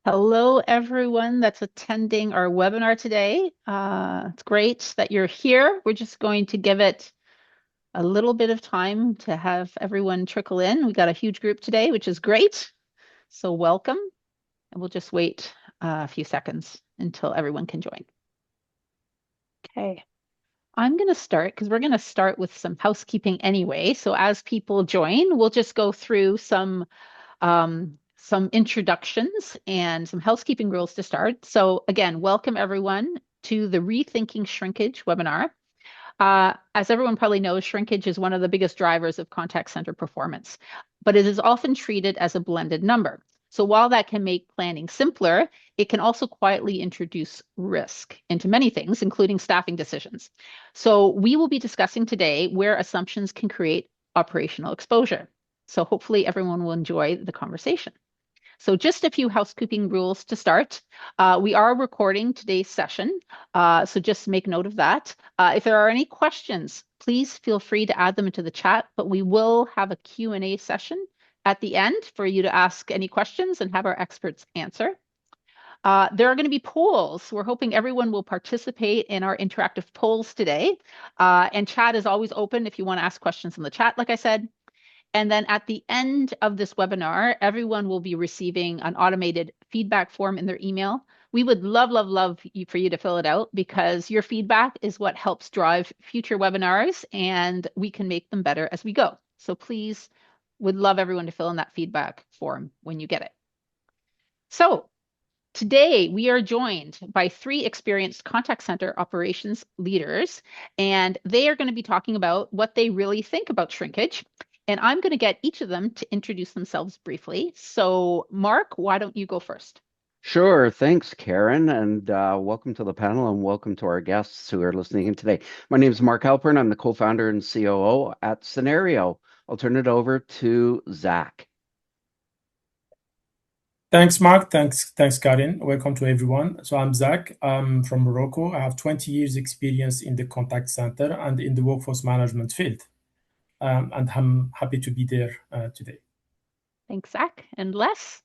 Hello, everyone that's attending our webinar today. It's great that you're here. We're just going to give it a little bit of time to have everyone trickle in. We got a huge group today, which is great. So welcome, and we'll just wait a few seconds until everyone can join. Okay, I'm going to start because we're going to start with some housekeeping anyway. So as people join, we'll just go through some introductions and some housekeeping rules to start. So again, welcome everyone to the Rethinking Shrinkage webinar. As everyone probably knows, shrinkage is one of the biggest drivers of contact center performance, but it is often treated as a blended number. So while that can make planning simpler, it can also quietly introduce risk into many things, including staffing decisions. So we will be discussing today where assumptions can create operational exposure. So hopefully everyone will enjoy the conversation. So just a few housekeeping rules to start. We are recording today's session, so just make note of that. If there are any questions, please feel free to add them into the chat, but we will have a Q&A session at the end for you to ask any questions and have our experts answer. There are going to be polls. We're hoping everyone will participate in our interactive polls today. And chat is always open if you want to ask questions in the chat, like I said. And then at the end of this webinar, everyone will be receiving an automated feedback form in their email. We would love, love, love for you to fill it out because your feedback is what helps drive future webinars and we can make them better as we go. So please, would love everyone to fill in that feedback form when you get it. So today we are joined by three experienced contact center operations leaders, and they are going to be talking about what they really think about shrinkage. And I'm going to get each of them to introduce themselves briefly. So, Mark, why don't you go first? Sure. Thanks, Karen, and welcome to the panel and welcome to our guests who are listening in today. My name is Mark Alpern. I'm the co-founder and COO at Cinareo. I'll turn it over to Zach. Thanks, Mark. Thanks, Karin. Welcome to everyone. So I'm Zach. I'm from Morocco. I have 20 years experience in the contact center and in the workforce management field. And I'm happy to be there today. Thanks, Zach. And Les?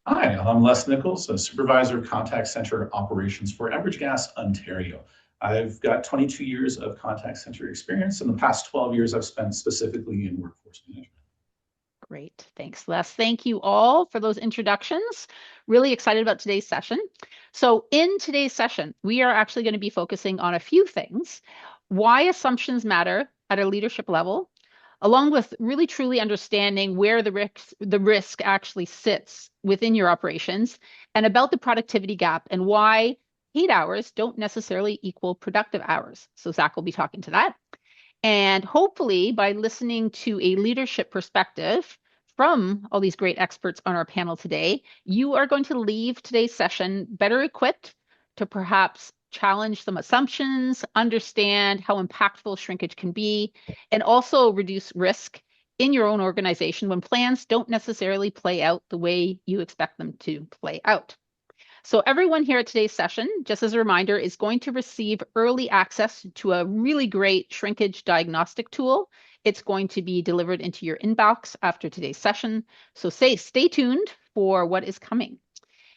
Hi, I'm Les Nichols, a Supervisor Contact Center Operations for Enbridge Gas, Ontario. I've got 22 years of contact center experience. In the past 12 years, I've spent specifically in workforce management. Great. Thanks, Les. Thank you all for those introductions. Really excited about today's session. So in today's session, we are actually going to be focusing on a few things. Why assumptions matter at a leadership level, along with really truly understanding where the risk actually sits within your operations, and about the productivity gap and why paid hours don't necessarily equal productive hours. So Zach will be talking to that. And hopefully, by listening to a leadership perspective from all these great experts on our panel today, you are going to leave today's session better equipped to perhaps challenge some assumptions, understand how impactful shrinkage can be, and also reduce risk in your own organization when plans don't necessarily play out the way you expect them to play out. So everyone here at today's session, just as a reminder, is going to receive early access to a really great shrinkage diagnostic tool. It's going to be delivered into your inbox after today's session. So stay tuned for what is coming.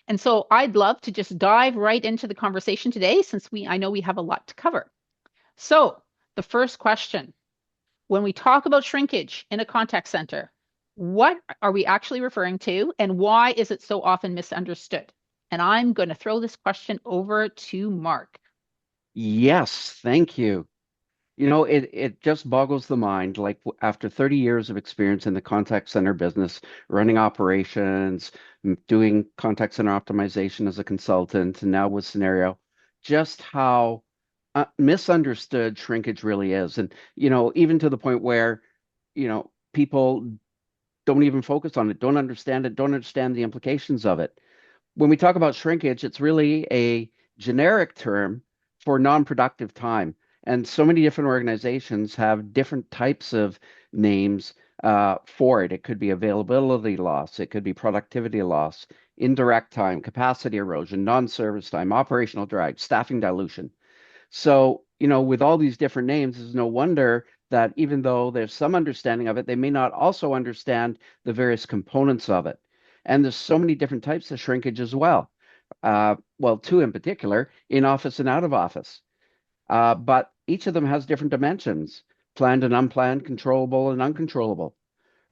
And so I'd love to just dive right into the conversation today since I know we have a lot to cover. So the first question, when we talk about shrinkage in a contact center, what are we actually referring to and why is it so often misunderstood? And I'm going to throw this question over to Mark. Yes, thank you. You know, it just boggles the mind. Like after 30 years of experience in the contact center business, running operations, doing contact center optimization as a consultant, and now with Cinareo, just how misunderstood shrinkage really is. And, you know, even to the point where, you know, people don't even focus on it, don't understand it, don't understand the implications of it. When we talk about shrinkage, it's really a generic term for non-productive time. And so many different organizations have different types of names for it. It could be availability loss, it could be productivity loss, indirect time, capacity erosion, non-service time, operational drag, staffing dilution. So, you know, with all these different names, it's no wonder that even though there's some understanding of it, they may not also understand the various components of it. And there's so many different types of shrinkage as well. Well, two in particular, in office and out of office. But each of them has different dimensions, planned and unplanned, controllable and uncontrollable,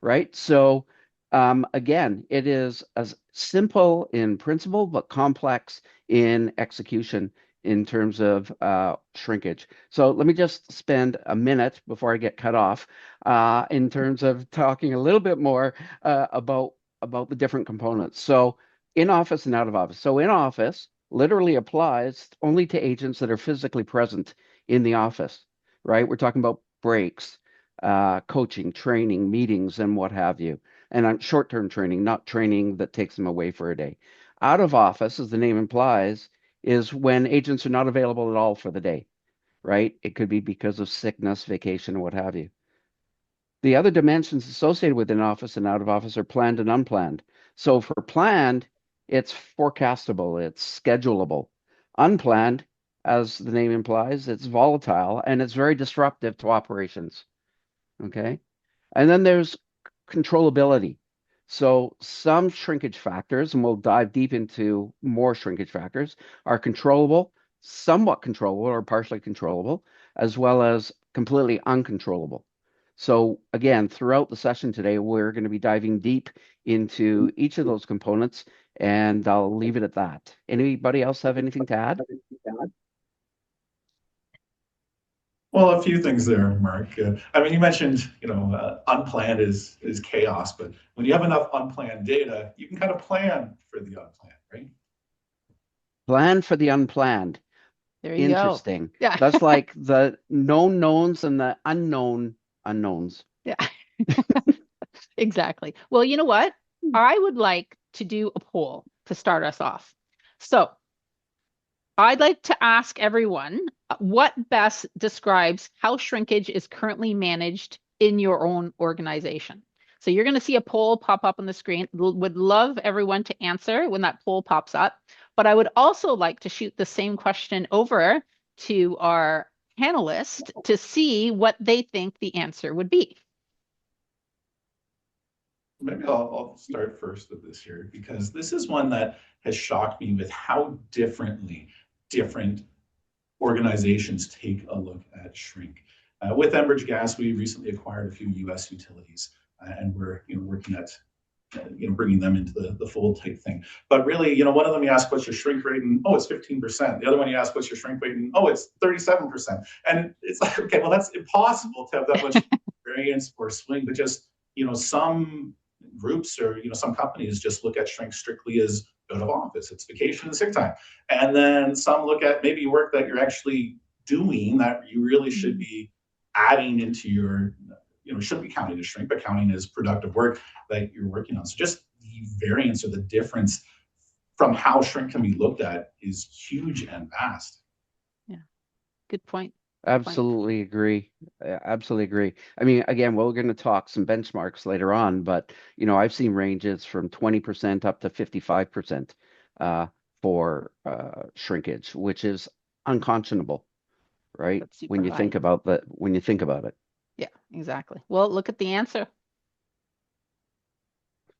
right? So again, it is as simple in principle, but complex in execution in terms of shrinkage. So let me just spend a minute before I get cut off in terms of talking a little bit more about the different components. So in office and out of office. So in office literally applies only to agents that are physically present in the office, right? We're talking about breaks, coaching, training, meetings, and what have you. And on short-term training, not training that takes them away for a day. Out of office, as the name implies, is when agents are not available at all for the day, right? It could be because of sickness, vacation, or what have you. The other dimensions associated with in office and out of office are planned and unplanned. So for planned, it's forecastable, it's schedulable. Unplanned, as the name implies, it's volatile and it's very disruptive to operations. Okay. And then there's controllability. So some shrinkage factors, and we'll dive deep into more shrinkage factors, are controllable, somewhat controllable or partially controllable, as well as completely uncontrollable. So again, throughout the session today, we're going to be diving deep into each of those components, and I'll leave it at that. Anybody else have anything to add? Well, a few things there, Mark. I mean, you mentioned, unplanned is chaos, but when you have enough unplanned data, you can kind of plan for the unplanned, right? Plan for the unplanned. There you Interesting. go. Yeah. That's like the known knowns and the unknown unknowns. Yeah. Exactly. Well, you know what? I would like to do a poll to start us off. So I'd like to ask everyone what best describes how shrinkage is currently managed in your own organization. So you're going to see a poll pop up on the screen. Would love everyone to answer when that poll pops up. But I would also like to shoot the same question over to our panelists to see what they think the answer would be. Maybe I'll start first with this here, because this is one that has shocked me with how differently different organizations take a look at shrink. With Enbridge Gas, we recently acquired a few U.S. utilities, and we're working at bringing them into the fold type thing. But really, one of them you ask what's your shrink rate, and oh, it's 15%. The other one you ask what's your shrink rate, and oh, it's 37%. And it's like, okay, well, that's impossible to have that much variance or swing. But just some groups or some companies just look at shrink strictly as out of office, it's vacation and sick time. And then some look at maybe work that you're actually doing that you really should be adding into your, shouldn't be counting as shrink, but counting as productive work that you're working on. So just the variance or the difference from how shrink can be looked at is huge and vast. Yeah, good point. Absolutely agree. Absolutely agree. I mean, again, we're going to talk some benchmarks later on, but I've seen ranges from 20% up to 55% for shrinkage, which is unconscionable, right? When you think about that, when you think about it. Yeah, exactly. Well, look at the answer.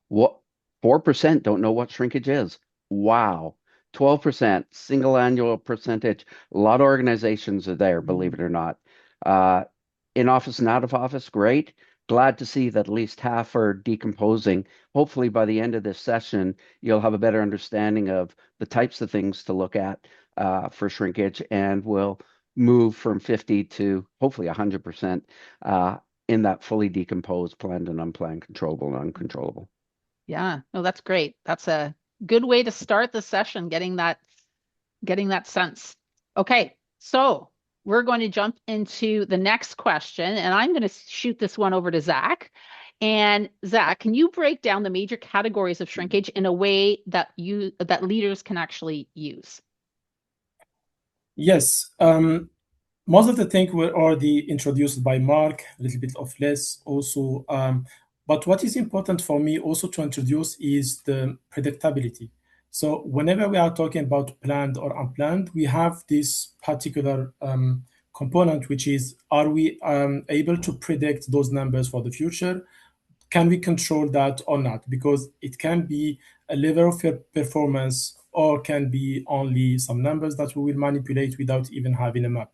What 4% don't know what shrinkage is? Wow. 12%, single annual percentage. A lot of organizations are there, believe it or not. In office and out of office, great. Glad to see that at least half are decomposing. Hopefully by the end of this session, you'll have a better understanding of the types of things to look at for shrinkage, and we'll move from 50 to hopefully 100% in that fully decomposed, planned and unplanned, controllable and uncontrollable. Yeah, no, that's great. That's a good way to start the session, getting that sense. Okay, so we're going to jump into the next question, and I'm going to shoot this one over to Zach. And Zach, can you break down the major categories of shrinkage in a way that leaders can actually use? Yes. Most of the things were already introduced by Mark, a little bit of less also. But what is important for me also to introduce is the predictability. So whenever we are talking about planned or unplanned, we have this particular component, which is, are we able to predict those numbers for the future? can we control that or not? Because it can be a level of performance or can be only some numbers that we will manipulate without even having a map.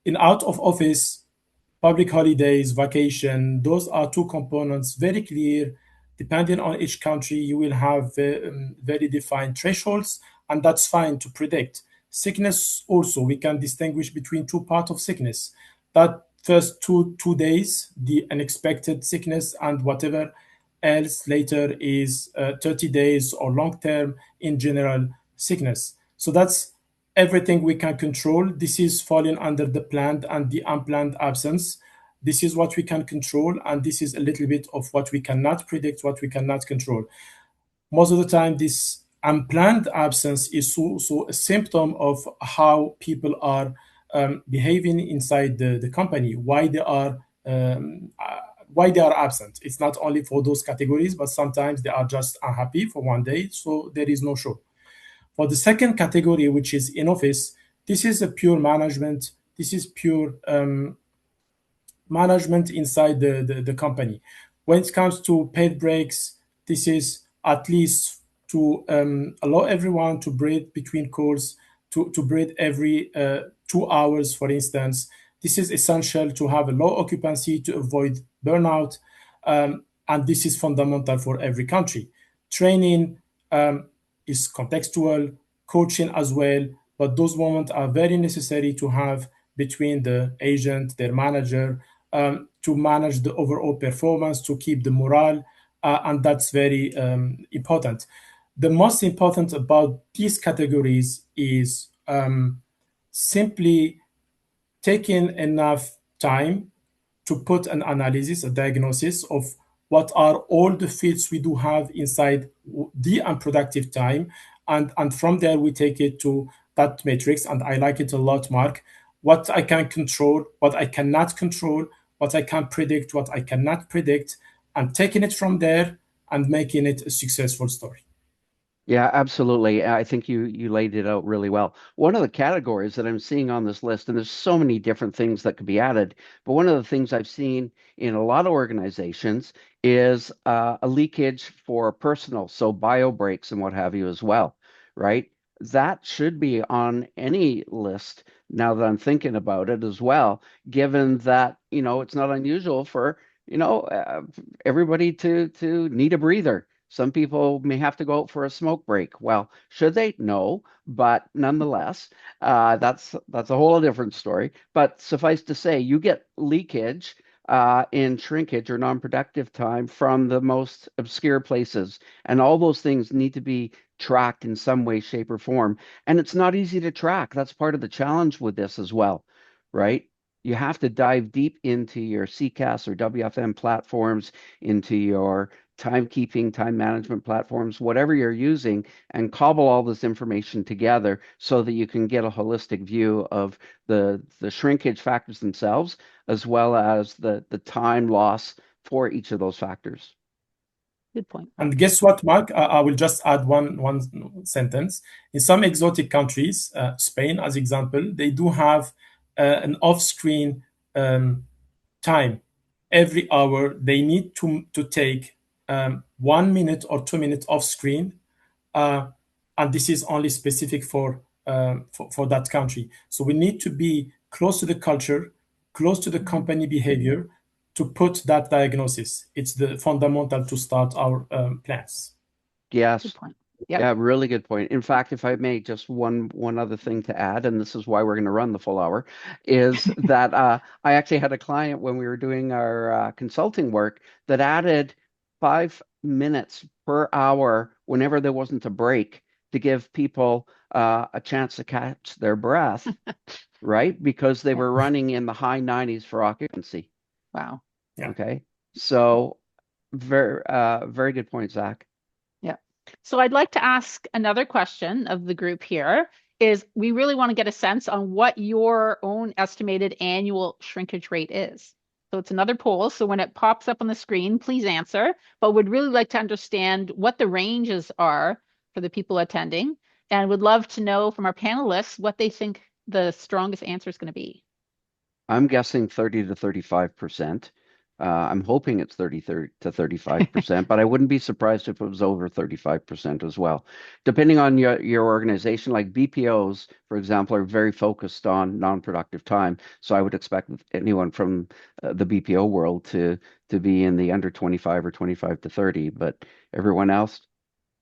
In out of office, public holidays, vacation, those are two components very clear. Depending on each country, you will have very defined thresholds, and that's fine to predict. Sickness also, we can distinguish between two parts of sickness. That first two days, the unexpected sickness, and whatever else later is 30 days or long term in general sickness. So that's everything we can control. This is falling under the planned and the unplanned absence. This is what we can control, and this is a little bit of what we cannot predict, what we cannot control. Most of the time, this unplanned absence is also a symptom of how people are behaving inside the company, why they are absent. It's not only for those categories, but sometimes they are just unhappy for one day, so there is no show. For the second category, which is in office, this is a pure management. This is pure management inside the company. When it comes to paid breaks, this is at least to allow everyone to breathe between calls, to breathe every 2 hours, for instance. This is essential to have a low occupancy to avoid burnout, and this is fundamental for every country. Training is contextual, coaching as well, but those moments are very necessary to have between the agent, their manager, to manage the overall performance, to keep the morale, and that's very important. The most important about these categories is simply taking enough time to put an analysis, a diagnosis of what are all the fields we do have inside the unproductive time. And from there, we take it to that matrix. And I like it a lot, Mark. What I can control, what I cannot control, what I can predict, what I cannot predict, and taking it from there and making it a successful story. Yeah, absolutely. I think you laid it out really well. One of the categories that I'm seeing on this list, and there's so many different things that could be added, but one of the things I've seen in a lot of organizations is a leakage for personal, so bio breaks and what have you as well, right? That should be on any list now that I'm thinking about it as well, given that, it's not unusual for, everybody to need a breather. Some people may have to go out for a smoke break. Well, should they? No, but nonetheless, that's a whole different story. But suffice to say, you get leakage in shrinkage or non-productive time from the most obscure places, and all those things need to be tracked in some way, shape, or form. And it's not easy to track. That's part of the challenge with this as well, right? You have to dive deep into your CCAS or WFM platforms, into your timekeeping, time management platforms, whatever you're using, and cobble all this information together so that you can get a holistic view of the shrinkage factors themselves, as well as the time loss for each of those factors. Good point. And guess what, Mark? I will just add one sentence. In some exotic countries, Spain as example, they do have an off-screen time. Every hour, they need to take 1 minute or 2 minutes off screen, and this is only specific for that country. So we need to be close to the culture, close to the company behavior to put that diagnosis. It's the fundamental to start our plans. Yes. Good point. Yep. Yeah, really good point. In fact, if I may, just one other thing to add, and this is why we're going to run the full hour, is that I actually had a client when we were doing our consulting work that added 5 minutes per hour whenever there wasn't a break to give people a chance to catch their breath, right? Because they were running in the high 90s for occupancy. Wow. Yeah. Okay. So very good point, Zach. Yeah. So I'd like to ask another question of the group here is we really want to get a sense on what your own estimated annual shrinkage rate is. So it's another poll. So when it pops up on the screen, please answer, but would really like to understand what the ranges are for the people attending and would love to know from our panelists what they think the strongest answer is going to be. I'm guessing 30 to 35%. I'm hoping it's 30 to 35%, but I wouldn't be surprised if it was over 35% as well. Depending on your organization, like BPOs, for example, are very focused on non-productive time. So I would expect anyone from the BPO world to be in the under 25 or 25 to 30, but everyone else,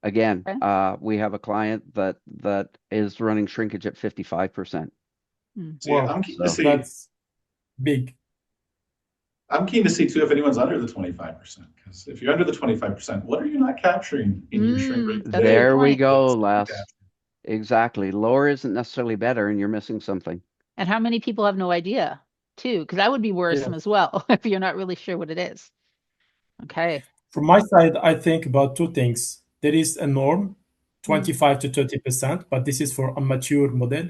again, Okay. we have a client that is running shrinkage at 55%. So yeah, Wow, So that's big. I'm keen to see too if anyone's under the 25%. Because if you're under the 25%, what are you not capturing in your shrink rate That's a today? good there we point. go, That's what you're Les. Exactly. Lower isn't necessarily better, and you're missing something. And how many people have no idea, too? Because that would be worrisome Yes. as well if you're not really sure what it is. Okay. From my side, I think about two things. There is a norm, Mm, 25 to 30%, but this is for a mature model.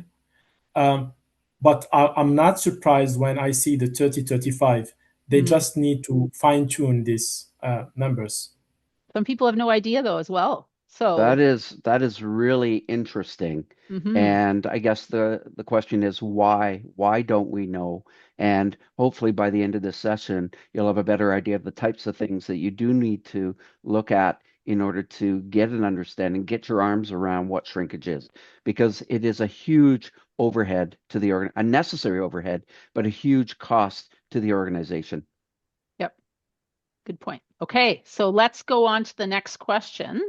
Um, but I'm not surprised when I see the 30, 35. They mm. just need to fine tune these numbers. Some people have no idea, though, as well. That So, is really interesting. mhm. And I guess the question is why? Why don't we know? And hopefully by the end of this session, you'll have a better idea of the types of things that you do need to look at in order to get an understanding, get your arms around what shrinkage is, because it is a huge overhead to the organ, a necessary overhead, but a huge cost to the organization. Yep. Good point. Okay. So let's go on to the next question.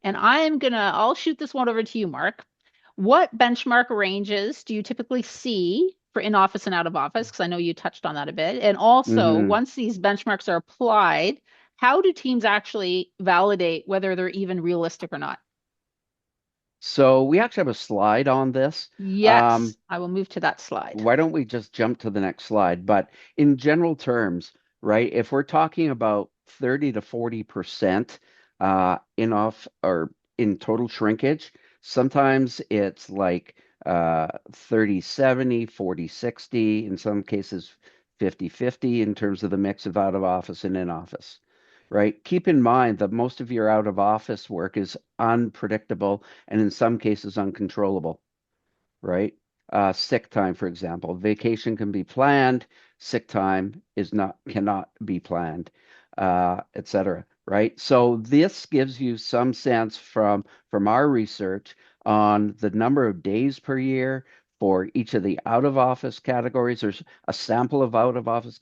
And I'll shoot this one over to you, Mark. What benchmark ranges do you typically see for in-office and out-of-office? Because I know you touched on that a bit. And also, Mhm. once these benchmarks are applied, how do teams actually validate whether they're even realistic or not? So we actually have a slide on this. Yes, I will move to that slide. Why don't we just jump to the next slide? But in general terms, right, if we're talking about 30 to 40% in off or in total shrinkage, sometimes it's like 30, 70, 40, 60, in some cases 50, 50 in terms of the mix of out of office and in office. Right. Keep in mind that most of your out of office work is unpredictable and in some cases uncontrollable, right? Sick time, for example. Vacation can be planned, sick time cannot be planned, etc. Right? So this gives you some sense from our research on the number of days per year for each of the out of office categories. There's a sample of out of office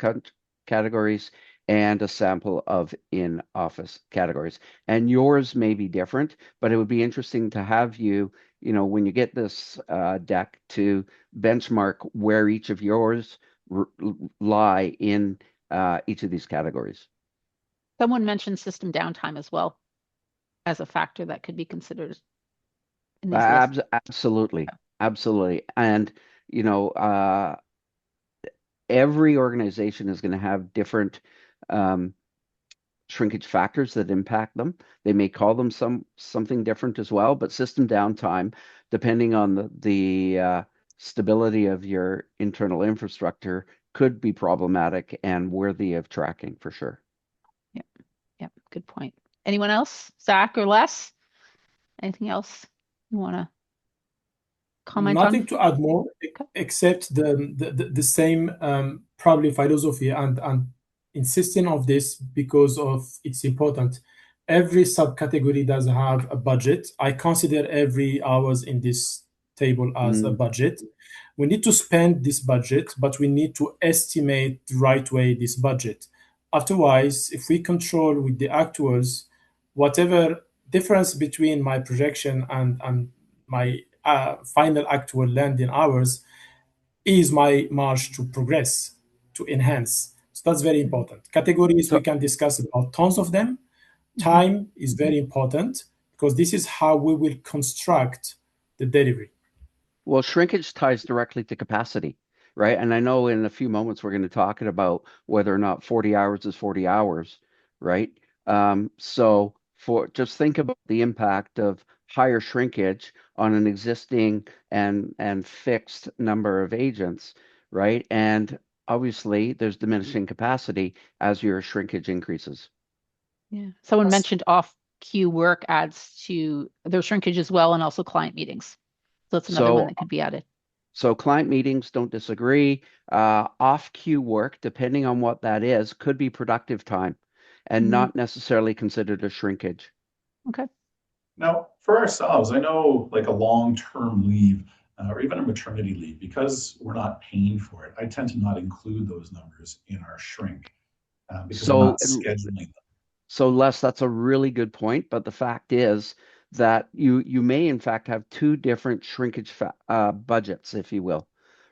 categories and a sample of in office categories. And yours may be different, but it would be interesting to have you, when you get this deck, to benchmark where each of yours lie in each of these categories. Someone mentioned system downtime as well as a factor that could be considered in these lists. Absolutely, absolutely. And you know, every organization is going to have different um, shrinkage factors that impact them. They may call them something different as well, but system downtime, depending on the stability of your internal infrastructure, could be problematic and worthy of tracking for sure. Yep. Yep. Good point. Anyone else? Zach or Les? Anything else you want to comment on? Nothing to add more Okay. except the same probably philosophy and insisting of this because of it's important. Every subcategory does have a budget. I consider every hours in this table as a Mm, budget. We need to spend this budget, but we need to estimate the right way this budget. Otherwise, if we control with the actuals, whatever difference between my projection and my final actual landing hours is my march to progress, to enhance. So that's very Mhm. important. Categories, we so, can discuss about tons of them. Mhm. Time is very important because this is how we will construct the delivery. well, shrinkage ties directly to capacity, right? And I know in a few moments we're going to talk about whether or not 40 hours is 40 hours, right? So for just think about the impact of higher shrinkage on an existing and fixed number of agents, right? And obviously there's diminishing capacity as your shrinkage increases. Yeah. Someone Yes. mentioned off cue work adds to their shrinkage as well, and also client meetings. So that's another one So that could be added. So client meetings, don't disagree. Off-cue work, depending on what that is, could be productive time and not necessarily considered a shrinkage. Okay. Now, for ourselves, I know like a long-term leave or even a maternity leave, because we're not paying for it, I tend to not include those numbers in our shrink because we're So, not scheduling them. so Les, that's a really good point. But the fact is that you may in fact have two different shrinkage budgets, if you will,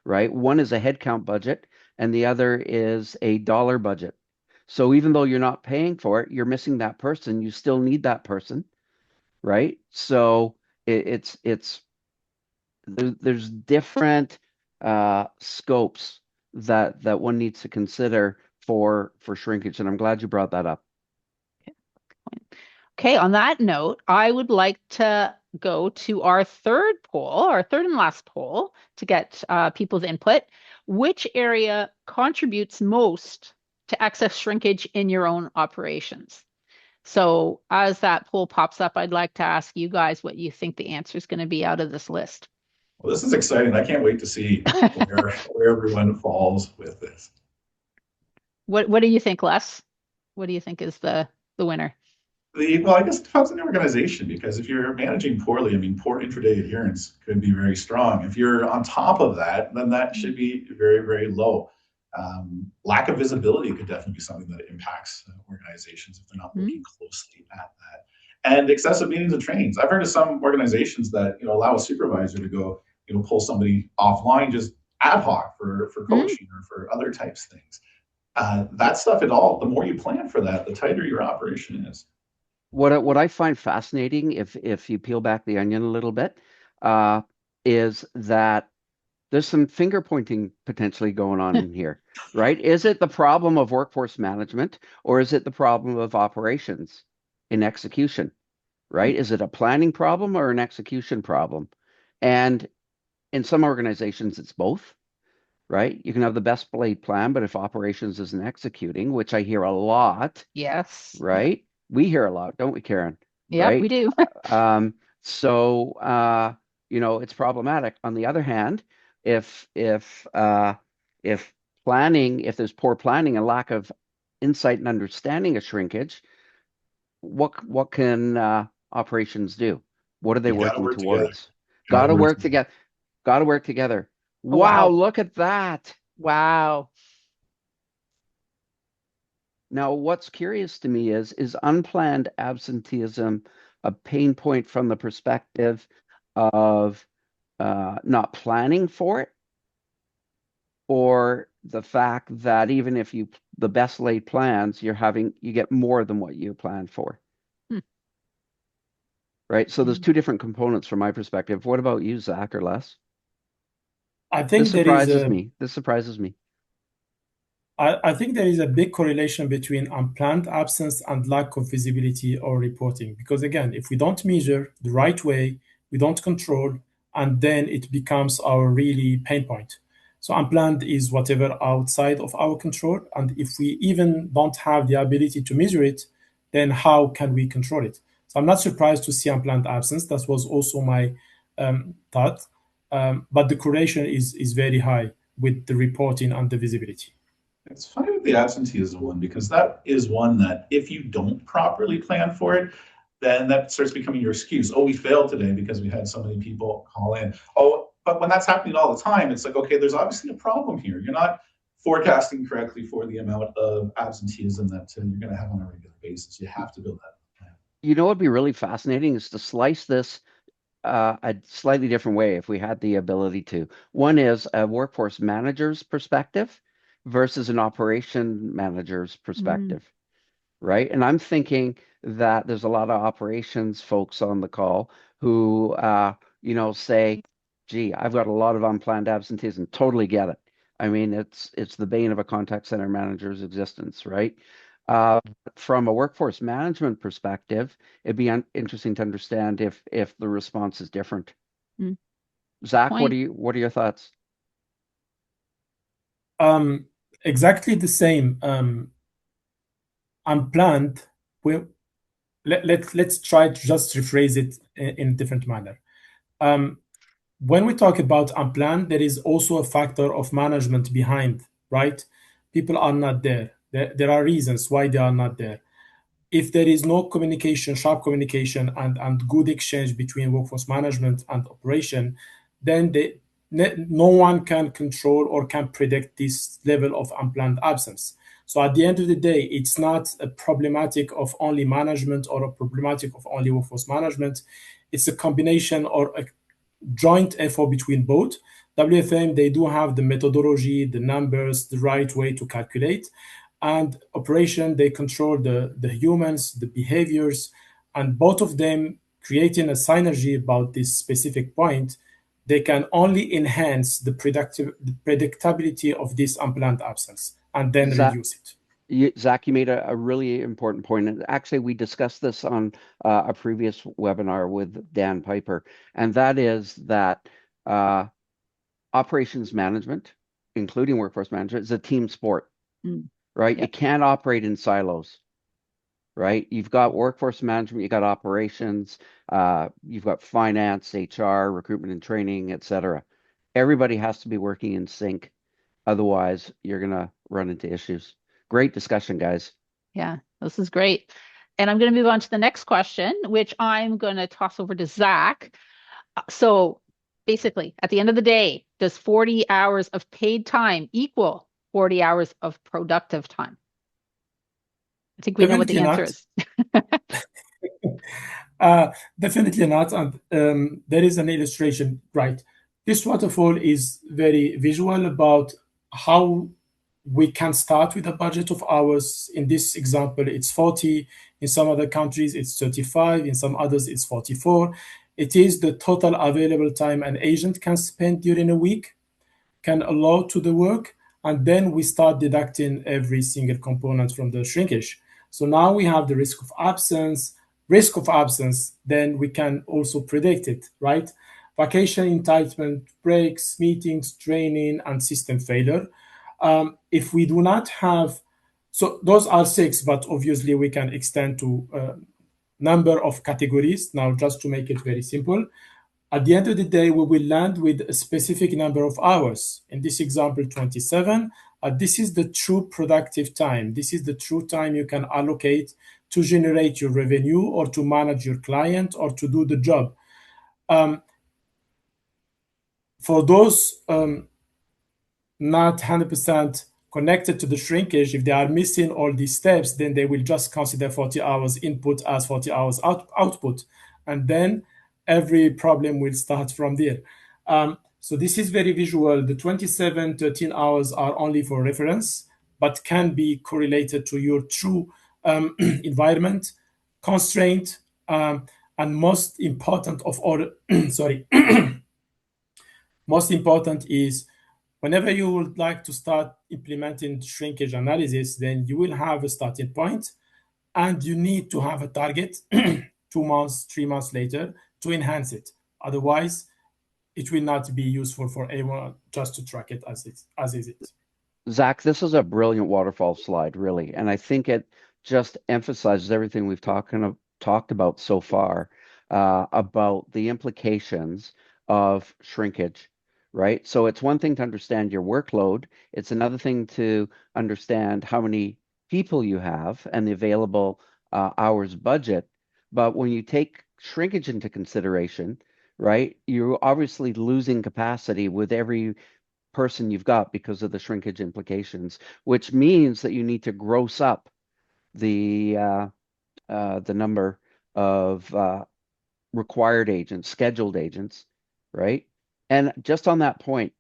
right? One is a headcount budget, and the other is a dollar budget. So even though you're not paying for it, you're missing that person. You still need that person, right? So it's there's different scopes that one needs to consider for shrinkage, and I'm glad you brought that up. Okay, on that note, I would like to go to our third poll, our third and last poll, to get people's input. Which area contributes most to excess shrinkage in your own operations? So as that poll pops up, I'd like to ask you guys what you think the answer is going to be out of this list. Well, this is exciting. I can't wait to see where everyone falls with this. What do you think, Les? What do you think is the winner? Well, I guess it depends on the organization, because if you're managing poorly, I mean, poor intraday adherence could be very strong. If you're on top of that, then that should be very, very low. Lack of visibility could definitely be something that impacts organizations if they're not looking closely at that. And excessive meetings and trainings. I've heard of some organizations that allow a supervisor to go pull somebody offline just ad hoc for coaching or for other types of things. That stuff at all, the more you plan for that, the tighter your operation is. What I find fascinating, if you peel back the onion a little bit, is that there's some finger pointing potentially going on in here, right? Is it the problem of workforce management, or is it the problem of operations in execution, right? Is it a planning problem or an execution problem? And in some organizations, it's both, right? You can have the best laid plan, but if operations isn't executing, which I hear a lot, Yes. right? We hear a lot, don't we, Karen? Yep, we Right? do. So it's problematic. On the other hand, if planning, if there's poor planning and lack of insight and understanding of shrinkage, what can operations do? What are they You got to working work together. towards? Got to work together. Got to work together. Oh, Wow, wow. look at that. Wow. Now, what's curious to me is unplanned absenteeism a pain point from the perspective of not planning for it, or the fact that even if the best laid plans, you get more than what you planned for, right? So there's two different components from my perspective. What about you, Zach, or Les? I This think there is surprises a me. This surprises me. I think there is a big correlation between unplanned absence and lack of visibility or reporting. Because again, if we don't measure the right way, we don't control, and then it becomes our really pain point. So unplanned is whatever outside of our control. And if we even don't have the ability to measure it, then how can we control it? So I'm not surprised to see unplanned absence. That was also my thought. But the correlation is very high with the reporting and the visibility. It's funny with the absenteeism one, because that is one that if you don't properly plan for it, then that starts becoming your excuse. Oh, we failed today because we had so many people call in. Oh, but when that's happening all the time, it's like, okay, there's obviously a problem here. You're not forecasting correctly for the amount of absenteeism that you're going to have on a regular basis. You have to build that plan. You know what'd be really fascinating is to slice this a slightly different way if we had the ability to. One is a workforce manager's perspective versus an operation manager's perspective, right? And I'm thinking that there's a lot of operations folks on the call who, say, gee, I've got a lot of unplanned absenteeism. Totally get it. I mean, it's the bane of a contact center manager's existence, right? From a workforce management perspective, it'd be interesting to understand if the response is different. Zach, what are your thoughts? Exactly the same. Unplanned. Well, let's try to just rephrase it in a different manner. when we talk about unplanned, there is also a factor of management behind, right? People are not there. There are reasons why they are not there. If there is no communication, sharp communication, and good exchange between workforce management and operation, then no one can control or can predict this level of unplanned absence. So at the end of the day, it's not a problematic of only management or a problematic of only workforce management. It's a combination or a joint effort between both. WFM, they do have the methodology, the numbers, the right way to calculate. And operation, they control the humans, the behaviors, and both of them creating a synergy about this specific point, they can only enhance the predictability of this unplanned absence and then Zach, reduce it. Zach, you made a really important point. And actually, we discussed this on a previous webinar with Dan Piper. And that is that operations management, including workforce management, is a team sport, right? Yep. You can't operate in silos, right? You've got workforce management, you've got operations, you've got finance, HR, recruitment and training, etc. Everybody has to be working in sync. Otherwise, you're going to run into issues. Great discussion, guys. Yeah, this is great. And I'm going to move on to the next question, which I'm going to toss over to Zach. So basically, at the end of the day, does 40 hours of paid time equal 40 hours of productive time? I think we know what the answer is. Definitely not. And there is an illustration, right? This waterfall is very visual about how we can start with a budget of hours. In this example, it's 40. In some other countries, it's 35. In some others, it's 44. It is the total available time an agent can spend during a week, can allow to the work, and then we start deducting every single component from the shrinkage. So now we have the risk of absence. Then we can also predict it, right? Vacation entitlement, breaks, meetings, training, and system failure. If we do not have, so those are 6, but obviously we can extend to number of categories. Now, just to make it very simple, at the end of the day, we will land with a specific number of hours. In this example, 27. This is the true productive time. This is the true time you can allocate to generate your revenue or to manage your client or to do the job. For those not 100% connected to the shrinkage, if they are missing all these steps, then they will just consider 40 hours input as 40 hours output. And then every problem will start from there. So this is very visual. The 27, 13 hours are only for reference, but can be correlated to your true environment, constraint, and most important of all, sorry, most important is whenever you would like to start implementing shrinkage analysis, then you will have a starting point and you need to have a target 2 months, 3 months later to enhance it. Otherwise, it will not be useful for anyone just to track it as is it. Zach, this is a brilliant waterfall slide, really. And I think it just emphasizes everything we've talked about so far about the implications of shrinkage, right? So it's one thing to understand your workload. It's another thing to understand how many people you have and the available hours budget. But when you take shrinkage into consideration, right, you're obviously losing capacity with every person you've got because of the shrinkage implications, which means that you need to gross up the number of required agents, scheduled agents, right? And just on that point,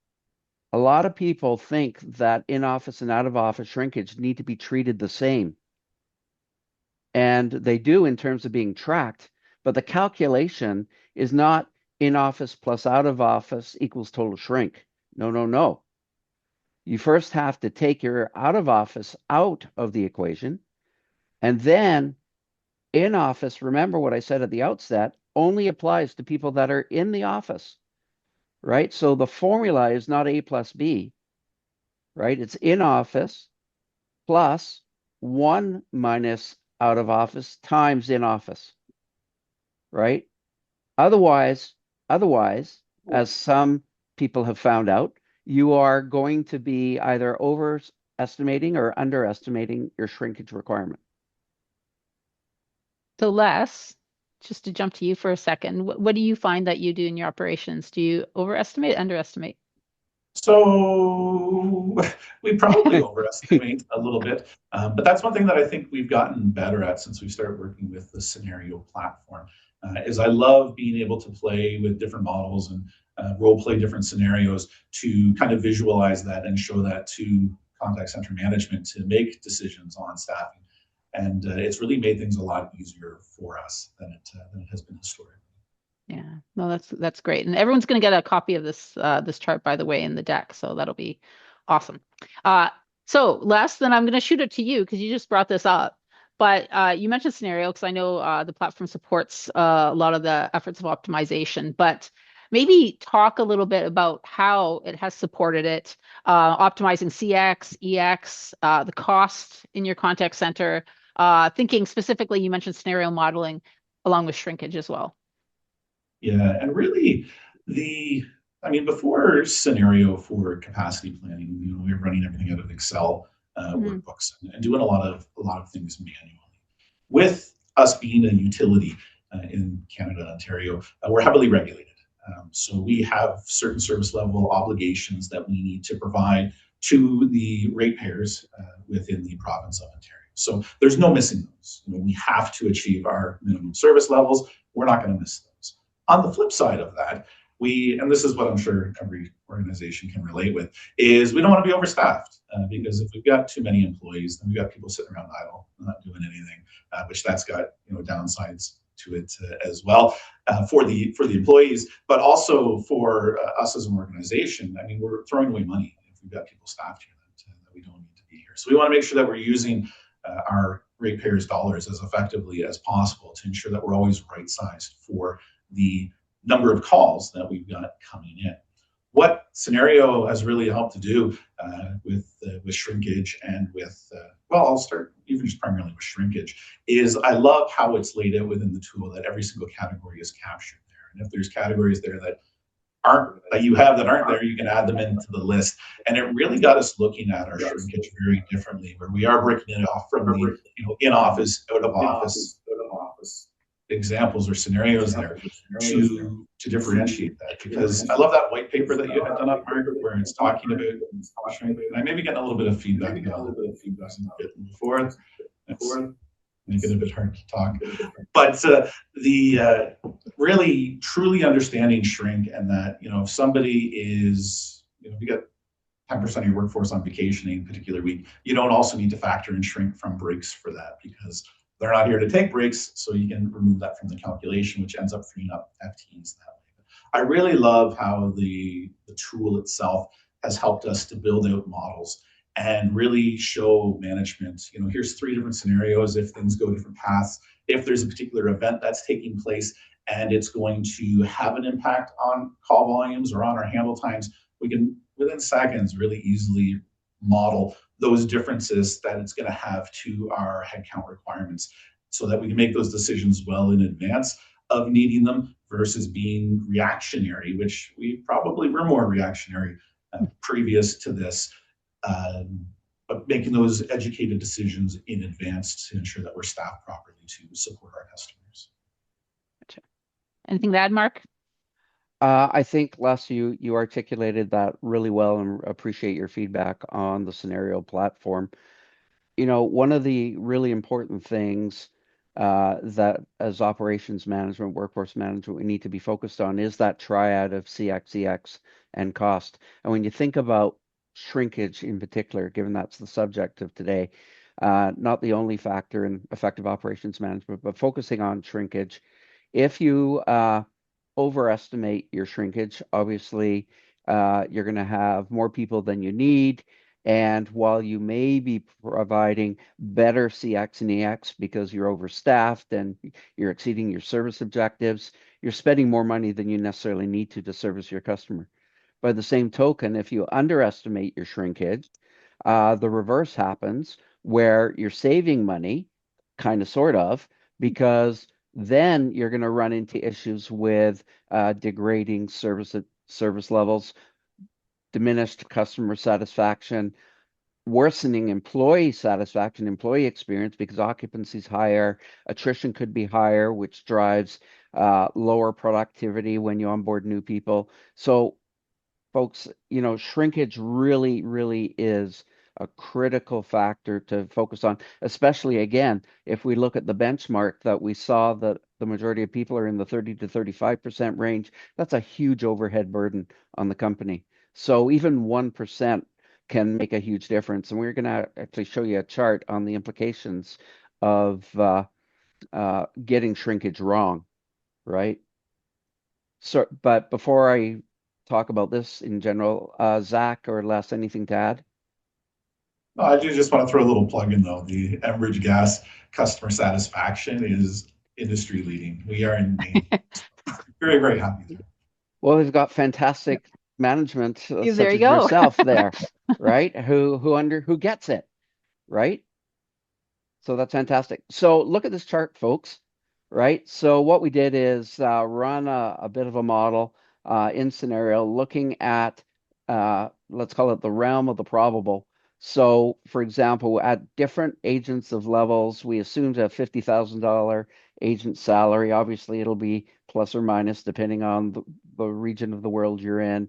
a lot of people think that in-office and out-of-office shrinkage need to be treated the same. And they do in terms of being tracked, but the calculation is not in-office plus out-of-office equals total shrink. No, no, no. You first have to take your out-of-office out of the equation, and then in-office, remember what I said at the outset, only applies to people that are in the office, right? So the formula is not A plus B, right? It's in-office plus 1 minus out-of-office times in-office, right? Otherwise, as some people have found out, you are going to be either overestimating or underestimating your shrinkage requirement. So Les, just to jump to you for a second, what do you find that you do in your operations? Do you overestimate, underestimate? So we probably overestimate a little bit, but that's one thing that I think we've gotten better at since we started working with the Cinareo platform. Is I love being able to play with different models and role play different scenarios to kind of visualize that and show that to contact center management to make decisions on staffing. And it's really made things a lot easier for us than it has been historically. Yeah, no, that's great. And everyone's going to get a copy of this chart, by the way, in the deck. So that'll be awesome. So Les, then I'm going to shoot it to you because you just brought this up. But you mentioned Cinareo because I know the platform supports a lot of the efforts of optimization. But maybe talk a little bit about how it has supported it, optimizing CX, EX, the cost in your contact center. Thinking specifically, you mentioned scenario modeling along with shrinkage as well. Yeah, and really before Cinareo for capacity planning, we were running everything out of Excel workbooks and doing a lot of things manually. With us being a utility in Canada, Ontario, we're heavily regulated. So we have certain service level obligations that we need to provide to the ratepayers within the province of Ontario. So there's no missing those. We have to achieve our minimum service levels. We're not going to miss those. On the flip side of that, and this is what I'm sure every organization can relate with, is we don't want to be overstaffed because if we've got too many employees, then we've got people sitting around idle, not doing anything, which that's got downsides to it as well for the employees, but also for us as an organization. We're throwing away money if we've got people staffed here that we don't need to be here. So we want to make sure that we're using our ratepayers' dollars as effectively as possible to ensure that we're always right-sized for the number of calls that we've got coming in. What Cinareo has really helped to do with shrinkage and I'll start even just primarily with shrinkage, is I love how it's laid out within the tool that every single category is captured there. And if there's categories there that aren't there, you can add them into the list. And it really got us looking at our shrinkage very differently, where we are breaking it off from the in office, out of office examples or scenarios there to differentiate that. Because I love that white paper that you had done up, Margaret, where it's talking about shrinkage. And I may be getting a little bit of feedback now. Before it's make it a bit hard to talk. But the really truly understanding shrink, and that if somebody is if you got 10% of your workforce on vacation a particular week, you don't also need to factor in shrink from breaks for that, because they're not here to take breaks, so you can remove that from the calculation, which ends up freeing up FTEs that way. I really love how the tool itself has helped us to build out models and really show management, here's 3 different scenarios if things go different paths, if there's a particular event that's taking place and it's going to have an impact on call volumes or on our handle times, we can, within seconds, really easily model those differences that it's going to have to our headcount requirements, so that we can make those decisions well in advance of needing them versus being reactionary, which we probably were more reactionary previous to this, but making those educated decisions in advance to ensure that we're staffed properly to support our customers. Gotcha. Anything to add, Mark? I think, Les, you articulated that really well, and appreciate your feedback on the Cinareo platform. One of the really important things that as operations management, workforce management, we need to be focused on is that triad of CX, EX, and cost. And when you think about shrinkage in particular, given that's the subject of today, not the only factor in effective operations management, but focusing on shrinkage. If you overestimate your shrinkage, obviously you're going to have more people than you need. And while you may be providing better CX and EX because you're overstaffed and you're exceeding your service objectives, you're spending more money than you necessarily need to service your customer. By the same token, if you underestimate your shrinkage, the reverse happens, where you're saving money, kind of, sort of, because then you're going to run into issues with degrading service service levels, diminished customer satisfaction, worsening employee satisfaction, employee experience, because occupancy is higher, attrition could be higher, which drives lower productivity when you onboard new people. So folks, shrinkage really, really is a critical factor to focus on, especially again, if we look at the benchmark that we saw that the majority of people are in the 30 to 35% range, that's a huge overhead burden on the company. So even 1% can make a huge difference. And we're going to actually show you a chart on the implications of getting shrinkage wrong, right? So, but before I talk about this in general, Zach or Les, anything to add? No, I do just want to throw a little plug in though. The Enbridge gas customer satisfaction is industry leading. We are in Maine. Very, very happy there. Well, they've got fantastic management There such you as go. yourself there, right? Who gets it, right? So that's fantastic. So look at this chart, folks, right? So what we did is run a bit of a model in Cinareo looking at, let's call it the realm of the probable. So for example, at different agents of levels, we assumed a $50,000 agent salary. Obviously, it'll be plus or minus depending on the region of the world you're in.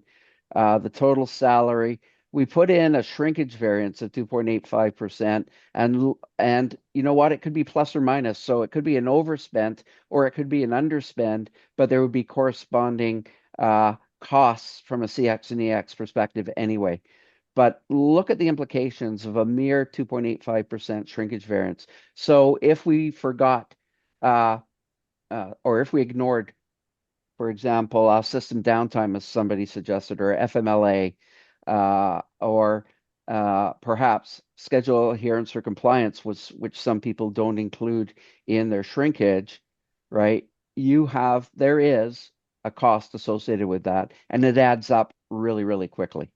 The total salary, we put in a shrinkage variance of 2.85%. And you know what? It could be plus or minus. So it could be an overspent or it could be an underspend, but there would be corresponding costs from a CX and EX perspective anyway. But look at the implications of a mere 2.85% shrinkage variance. So if we forgot or if we ignored, for example, system downtime, as somebody suggested, or FMLA, or perhaps schedule adherence or compliance, which some people don't include in their shrinkage, right? There is a cost associated with that, and it adds up really, really quickly.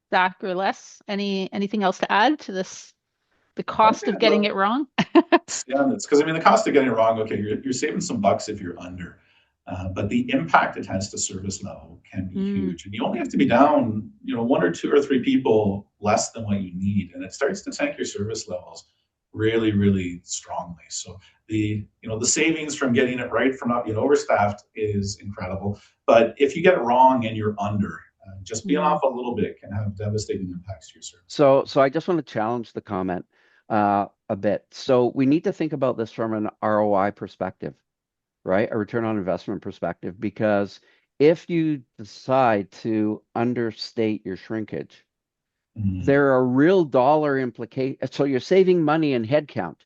Zach or Les, anything else to add to this? The cost of getting it wrong? Yeah, it's because the cost of getting it wrong, okay, you're saving some bucks if you're under. But the impact it has to service level can be huge. And you only have to be down, one or two or three people less than what you need. And it starts to tank your service levels really, really strongly. So the savings from getting it right, from not being overstaffed, is incredible. But if you get it wrong and you're under, just being off a little bit can have devastating impacts to your service. So I just want to challenge the comment a bit. So we need to think about this from an ROI perspective, right? A return on investment perspective, because if you decide to understate your shrinkage, there are real dollar implications. So you're saving money in headcount,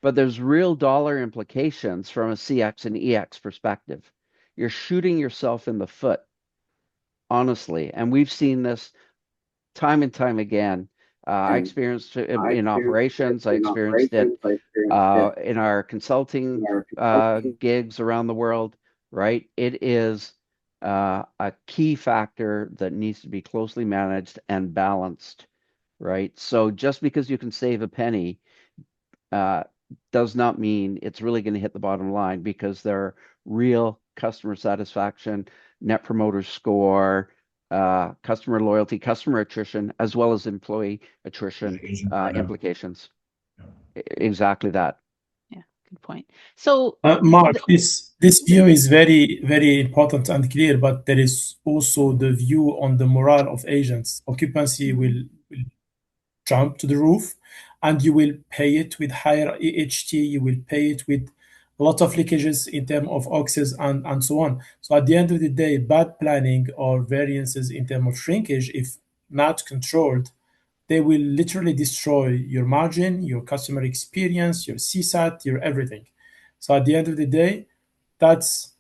but there's real dollar implications from a CX and EX perspective. You're shooting yourself in the foot, honestly. And we've seen this time and time again. I experienced it in operations. I experienced it in our consulting gigs around the world, right? It is a key factor that needs to be closely managed and balanced, right? So just because you can save a penny does not mean it's really going to hit the bottom line, because there are real customer satisfaction, net promoter score, customer loyalty, customer attrition, as well as employee attrition implications. Exactly that. Yeah, good point. So, Mark, this view is very, very important and clear, but there is also the view on the morale of agents. Occupancy will jump to the roof, and you will pay it with higher EHT, you will pay it with a lot of leakages in terms of oxes and so on. So at the end of the day, bad planning or variances in terms of shrinkage, if not controlled, they will literally destroy your margin, your customer experience, your CSAT, your everything. So at the end of the day, that's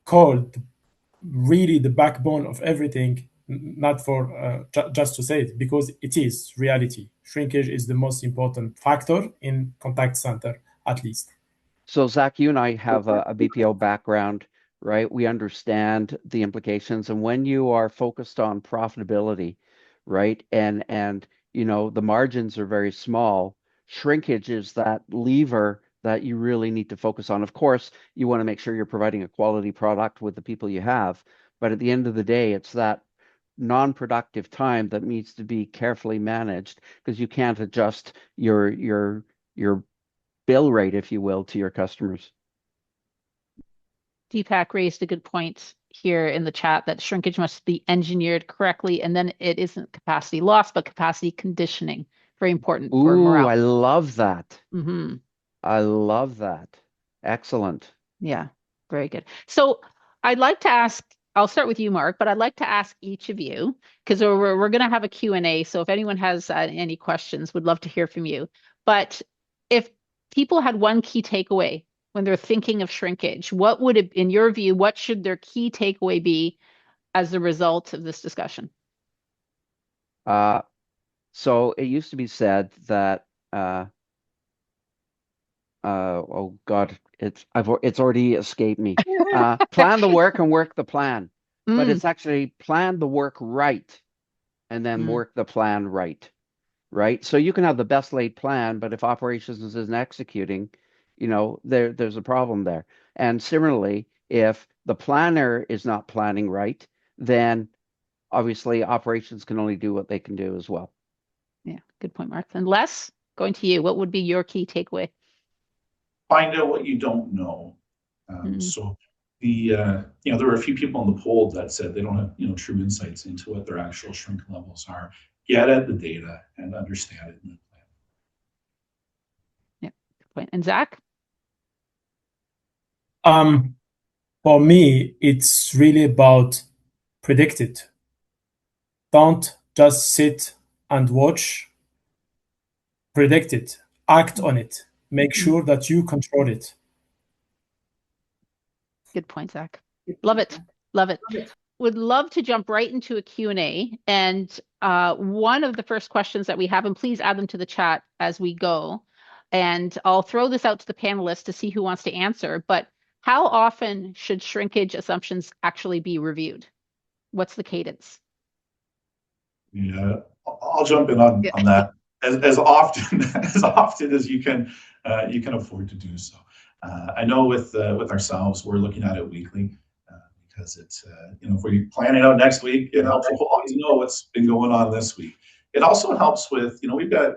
called really the backbone of everything, not for just to say it, because it is reality. Shrinkage is the most important factor in contact center, at least. So Zach, you and I have a BPO background, right? We understand the implications, and when you are focused on profitability, right, and the margins are very small, shrinkage is that lever that you really need to focus on. Of course, you want to make sure you're providing a quality product with the people you have, but at the end of the day, it's that non-productive time that needs to be carefully managed because you can't adjust your bill rate, if you will, to your customers. Deepak raised a good point here in the chat that shrinkage must be engineered correctly, and then it isn't capacity loss, but capacity conditioning. Very important for Ooh, morale. I love that. Mm-hmm. I love that. Excellent. Yeah, very good. So I'd like to ask, I'll start with you, Mark, but I'd like to ask each of you, because we're going to have a Q&A. So if anyone has any questions, would love to hear from you. But if people had one key takeaway when they're thinking of shrinkage, what would it, in your view, what should their key takeaway be as a result of this discussion? So it used to be said that oh God, it's already escaped me. Plan the work and work the plan, but it's actually plan the work right and then work the plan right, right? So you can have the best laid plan, but if operations isn't executing, there's a problem there. And similarly, if the planner is not planning right, then obviously operations can only do what they can do as well. Yeah, good point, Mark. And Les, going to you, what would be your key takeaway? Find out what you don't know. So there were a few people on the poll that said they don't have, true insights into what their actual shrink levels are. Get at the data and understand it in the plan. Yeah, good point. And Zach? For me, it's really about predict it. Don't just sit and watch. Predict it. Act on it. Make sure that you control it. Good point, Zach. Love it. Love it. Would love to jump right into a Q&A. And one of the first questions that we have, and please add them to the chat as we go. And I'll throw this out to the panelists to see who wants to answer. But how often should shrinkage assumptions actually be reviewed? What's the cadence? Yeah, I'll jump in on that as often as you can afford to do so. I know with ourselves, we're looking at it weekly because it's if we plan it out next week, it helps a whole lot to know what's been going on this week. It also helps with we've got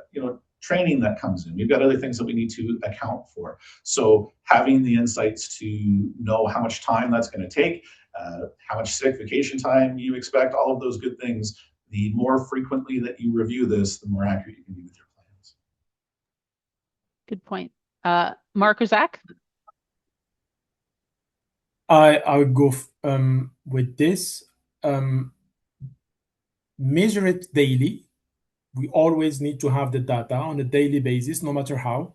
training that comes in. We've got other things that we need to account for. So having the insights to know how much time that's going to take, how much sick vacation time you expect, all of those good things. The more frequently that you review this, the more accurate you can be with your plans. Good point. Mark or Zach? I would go with this. Measure it daily. We always need to have the data on a daily basis, no matter how.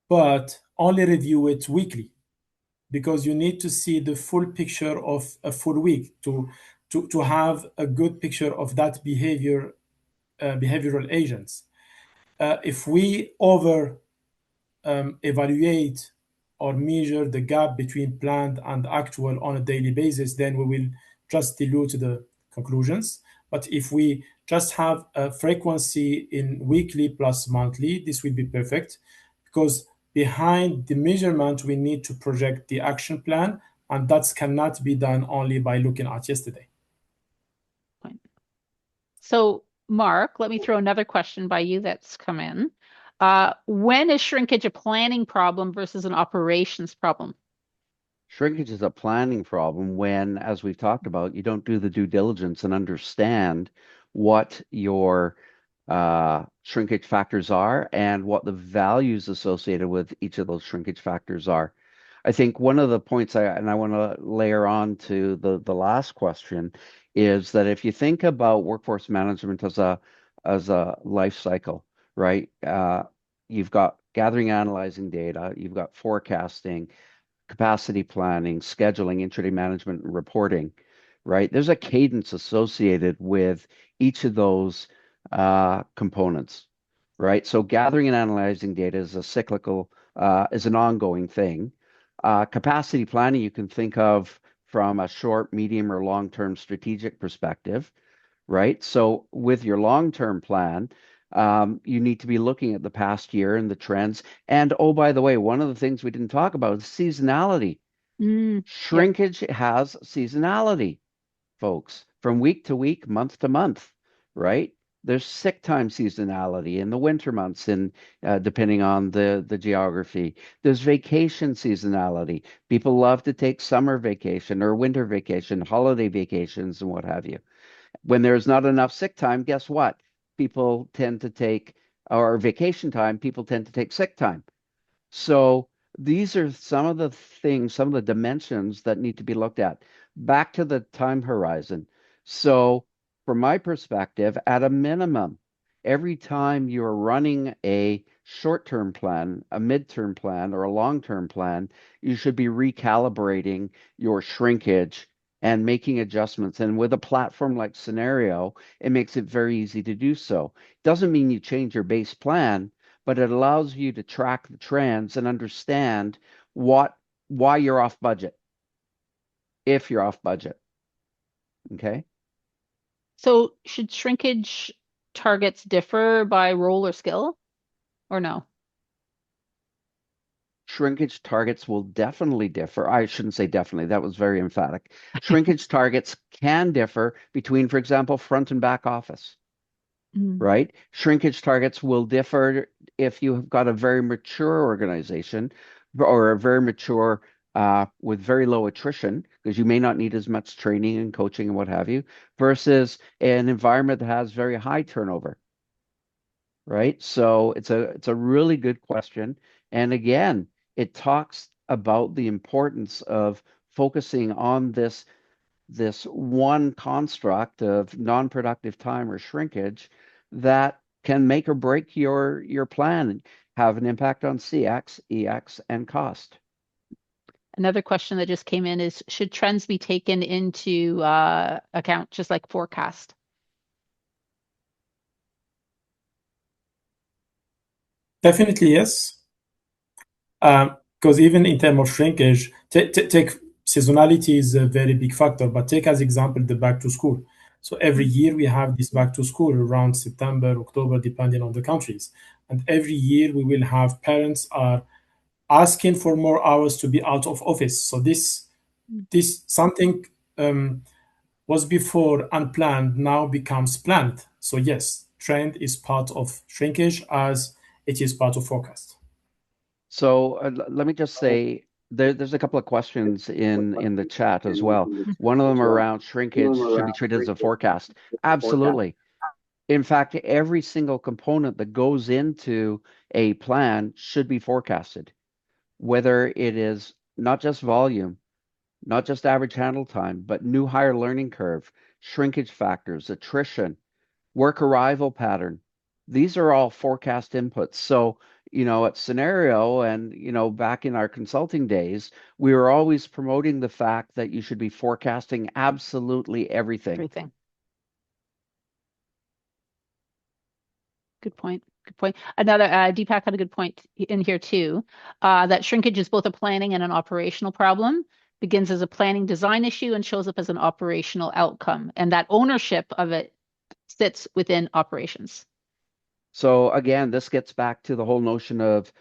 But only review it weekly, because you need to see the full picture of a full week to have a good picture of that behavioral agents. If we over evaluate or measure the gap between planned and actual on a daily basis, then we will just dilute the conclusions. But if we just have a frequency in weekly plus monthly, this will be perfect, because behind the measurement, we need to project the action plan, and that cannot be done only by looking at yesterday. So, Mark, let me throw another question by you that's come in. When is shrinkage a planning problem versus an operations problem? Shrinkage is a planning problem when, as we've talked about, you don't do the due diligence and understand what your shrinkage factors are and what the values associated with each of those shrinkage factors are. I think one of the points I want to layer on to the last question is that if you think about workforce management as a life cycle, right? You've got gathering, analyzing data, you've got forecasting, capacity planning, scheduling, intraday management, and reporting, right? There's a cadence associated with each of those components, right? So gathering and analyzing data is is an ongoing thing. Capacity planning, you can think of from a short, medium, or long-term strategic perspective, right? So with your long-term plan, You need to be looking at the past year and the trends. And oh, by the way, one of the things we didn't talk about is seasonality. Yep. Shrinkage has seasonality, folks, from week to week, month to month, right? There's sick time seasonality in the winter months, and depending on the geography. There's vacation seasonality. People love to take summer vacation or winter vacation, holiday vacations, and what have you. When there's not enough sick time, guess what? People tend to take, or vacation time, people tend to take sick time. So these are some of the things, some of the dimensions that need to be looked at. Back to the time horizon. So from my perspective, at a minimum, every time you're running a short-term plan, a mid-term plan, or a long-term plan, you should be recalibrating your shrinkage and making adjustments. And with a platform like Cinareo, it makes it very easy to do so. Doesn't mean you change your base plan, but it allows you to track the trends and understand why you're off budget, if you're off budget. Okay. So should shrinkage targets differ by role or skill or no? Shrinkage targets will definitely differ. I shouldn't say definitely, that was very emphatic. Shrinkage targets can differ between, for example, front and back office. Right? Shrinkage targets will differ if you have got a very mature organization or a very mature with very low attrition, because you may not need as much training and coaching and what have you, versus an environment that has very high turnover. Right? So it's a really good question. And again, it talks about the importance of focusing on this one construct of non-productive time or shrinkage that can make or break your plan and have an impact on CX, EX, and cost. Another question that just came in is, should trends be taken into account, just like forecast? Definitely yes. Because even in terms of shrinkage, take seasonality is a very big factor, but take as example the back to school. So every year we have this back to school around September, October, depending on the countries. And every year we will have parents are asking for more hours to be out of office. So this something was before unplanned, now becomes planned. So yes, trend is part of shrinkage as it is part of forecast. So let me just say there's a couple of questions in the chat as well. One of them around shrinkage should be treated as a forecast. Absolutely. In fact, every single component that goes into a plan should be forecasted, whether it is not just volume, not just average handle time, but new hire learning curve, shrinkage factors, attrition, work arrival pattern. These are all forecast inputs. So, at Cinareo and, back in our consulting days, we were always promoting the fact that you should be forecasting absolutely everything. Everything. Good point. Good point. Another, Deepak had a good point in here too, that shrinkage is both a planning and an operational problem, begins as a planning design issue and shows up as an operational outcome. And that ownership of it sits within operations. So again, this gets back to the whole notion of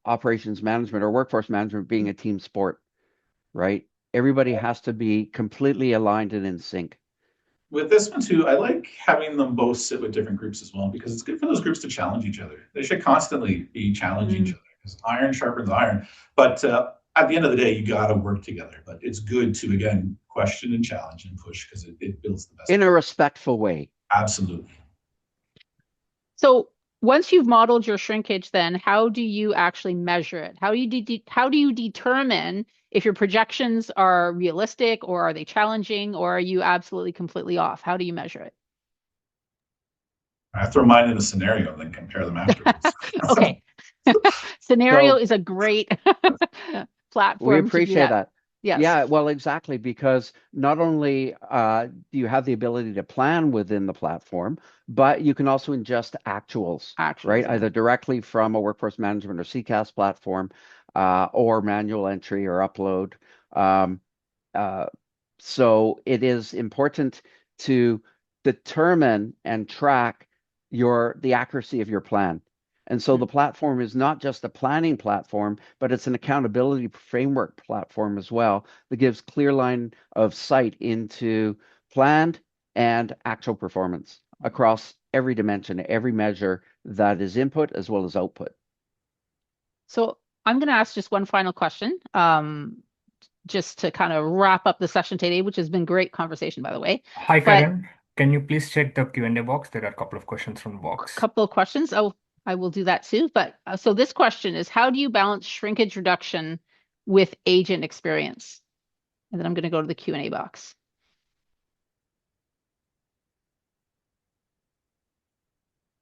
operations management or workforce management being a team sport, right? Everybody has to be completely aligned and in sync. With this one too, I like having them both sit with different groups as well, because it's good for those groups to challenge each other. They should constantly be challenging each other, because iron sharpens iron. But at the end of the day, you got to work together. But it's good to, again, question and challenge and push, because it builds the best. In a respectful way. Absolutely. So once you've modeled your shrinkage, then how do you actually measure it? How do you determine if your projections are realistic, or are they challenging, or are you absolutely completely off? How do you measure it? I throw mine in a scenario and then compare them afterwards. Okay. Cinareo is a great platform. We appreciate that. Yes. Yeah, well, exactly, because not only do you have the ability to plan within the platform, but you can also ingest actuals, right? Yeah. Either directly from a workforce management or CCAS platform, or manual entry or upload. So it is important to determine and track the accuracy of your plan. And so the platform is not just a planning platform, but it's an accountability framework platform as well that gives clear line of sight into planned and actual performance across every dimension, every measure that is input as well as output. So I'm going to ask just one final question, just to kind of wrap up the session today, which has been great conversation, by the way. Hi, But Karen. Can you please check the Q&A box? There are a couple of questions from the a box. couple of questions. Oh, I will do that too. But so this question is, how do you balance shrinkage reduction with agent experience? And then I'm going to go to the Q&A box.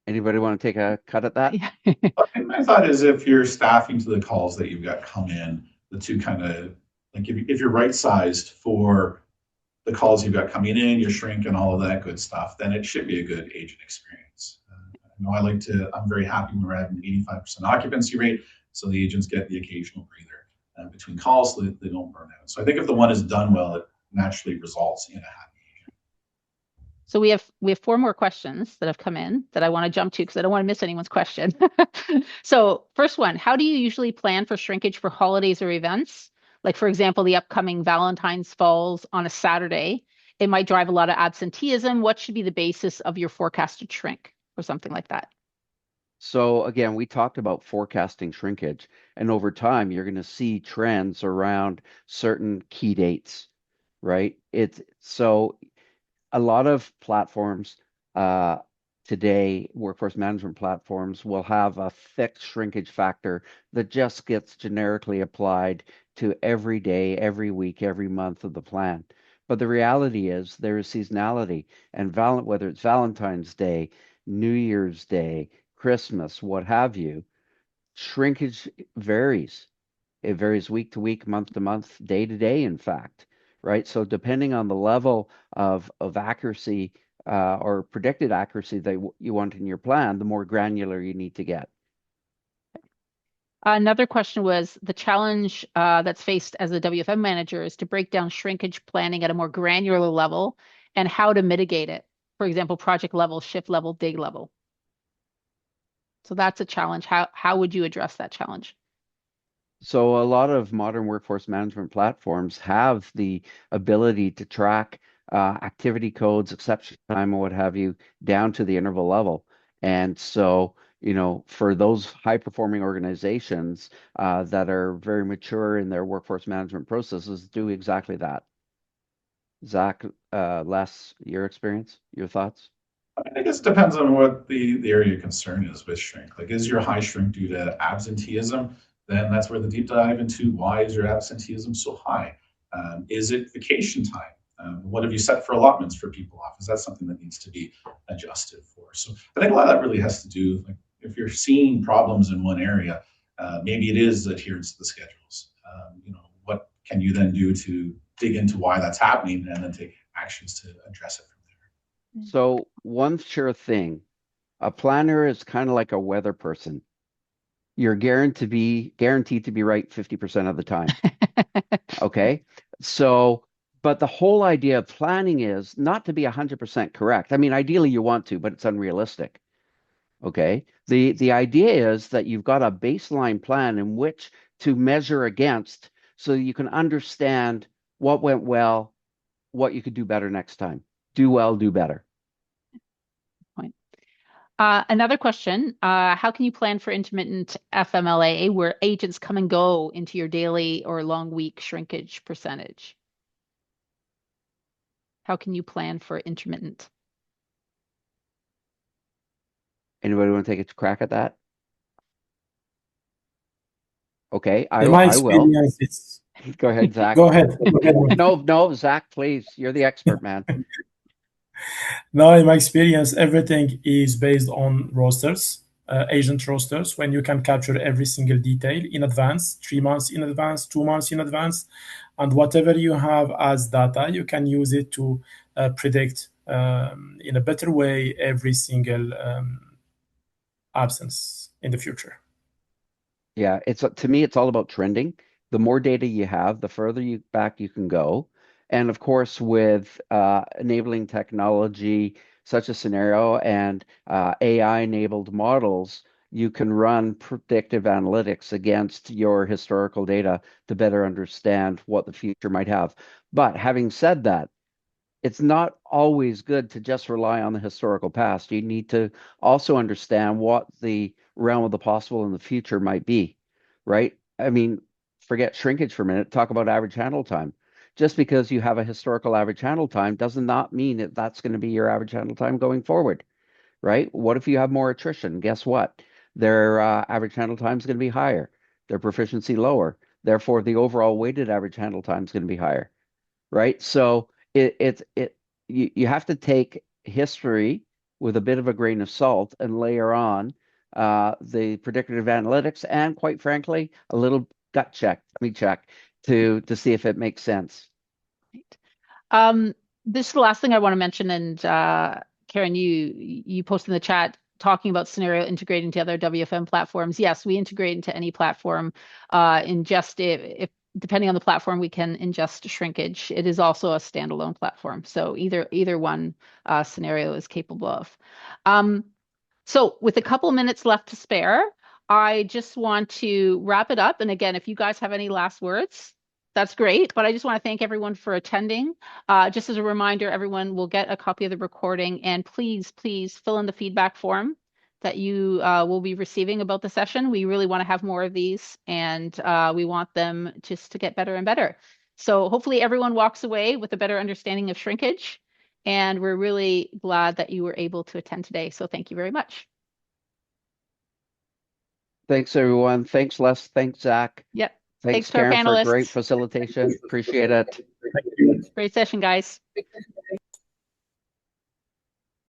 Anybody want to take a cut at that? Yeah. My thought is if you're staffing to the calls that you've got come in, the two kind of, like if you're right sized for the calls you've got coming in, your shrink and all of that good stuff, then it should be a good agent experience. I'm very happy when we're at an 85% occupancy rate, so the agents get the occasional breather between calls so that they don't burn out. So I think if the one is done well, it naturally results in a happy agent. So we have 4 more questions that have come in that I want to jump to because I don't want to miss anyone's question. So first one, how do you usually plan for shrinkage for holidays or events? Like, for example, the upcoming Valentine's falls on a Saturday. It might drive a lot of absenteeism. What should be the basis of your forecasted shrink or something like that? So again, we talked about forecasting shrinkage, and over time, you're going to see trends around certain key dates, right? So a lot of platforms today, workforce management platforms, will have a fixed shrinkage factor that just gets generically applied to every day, every week, every month of the plan. But the reality is there is seasonality, and whether it's Valentine's Day, New Year's Day, Christmas, what have you, shrinkage varies. It varies week to week, month to month, day to day, in fact, right? So depending on the level of accuracy or predicted accuracy that you want in your plan, the more granular you need to get. Another question was the challenge that's faced as a WFM manager is to break down shrinkage planning at a more granular level and how to mitigate it. For example, project level, shift level, dig level. So that's a challenge. How would you address that challenge? So a lot of modern workforce management platforms have the ability to track activity codes, exception time, and what have you, down to the interval level. And so, for those high-performing organizations that are very mature in their workforce management processes, do exactly that. Zach, Les, your experience, your thoughts? I guess it depends on what the area of concern is with shrink. Like, is your high shrink due to absenteeism? Then that's where the deep dive into why is your absenteeism so high? Is it vacation time? What have you set for allotments for people off? Is that something that needs to be adjusted for? So I think a lot of that really has to do, like, if you're seeing problems in one area, maybe it is adherence to the schedules. What can you then do to dig into why that's happening and then take actions to address it from there? So one sure thing, a planner is kind of like a weather person. You're guaranteed to be right 50% of the time. Okay. So, but the whole idea of planning is not to be 100% correct. I mean, ideally you want to, but it's unrealistic. Okay. The idea is that you've got a baseline plan in which to measure against so you can understand what went well, what you could do better next time. Do well, do better. Another question, how can you plan for intermittent FMLA where agents come and go into your daily or long week shrinkage percentage? How can you plan for intermittent? Anybody want to take a crack at that? Okay, I In my will. experience, it's Go ahead, Zach. go ahead. No, Zach, please. You're the expert, man. No, in my experience, everything is based on rosters, agent rosters, when you can capture every single detail in advance, 3 months in advance, 2 months in advance, and whatever you have as data, you can use it to predict in a better way every single absence in the future. Yeah, to me, it's all about trending. The more data you have, the further back you can go. And of course, with enabling technology, such as Cinareo and AI-enabled models, you can run predictive analytics against your historical data to better understand what the future might have. But having said that, it's not always good to just rely on the historical past. You need to also understand what the realm of the possible in the future might be, right? I mean, forget shrinkage for a minute, talk about average handle time. Just because you have a historical average handle time does not mean that that's going to be your average handle time going forward, right? What if you have more attrition? Guess what? Their average handle time is going to be higher, their proficiency lower. Therefore, the overall weighted average handle time is going to be higher, right? So you have to take history with a bit of a grain of salt and layer on the predictive analytics and, quite frankly, a little gut check, tummy check to see if it makes sense. This is the last thing I want to mention, and Karen, you posted in the chat talking about Cinareo integrating to other WFM platforms. Yes, we integrate into any platform. Ingest if depending on the platform, we can ingest shrinkage. It is also a standalone platform, so either one Cinareo is capable of. So with a couple minutes left to spare, I just want to wrap it up. And again, if you guys have any last words, that's great. But I just want to thank everyone for attending. Just as a reminder, everyone will get a copy of the recording. And please, please fill in the feedback form that you will be receiving about the session. We really want to have more of these, and we want them just to get better and better. So hopefully everyone walks away with a better understanding of shrinkage. And we're really glad that you were able to attend today. So thank you very much. Thanks, everyone. Thanks, Les. Thanks, Zach. Yep. Thanks, to our Karen, for panelists. great facilitation. Appreciate it. Thank you. Great session, guys.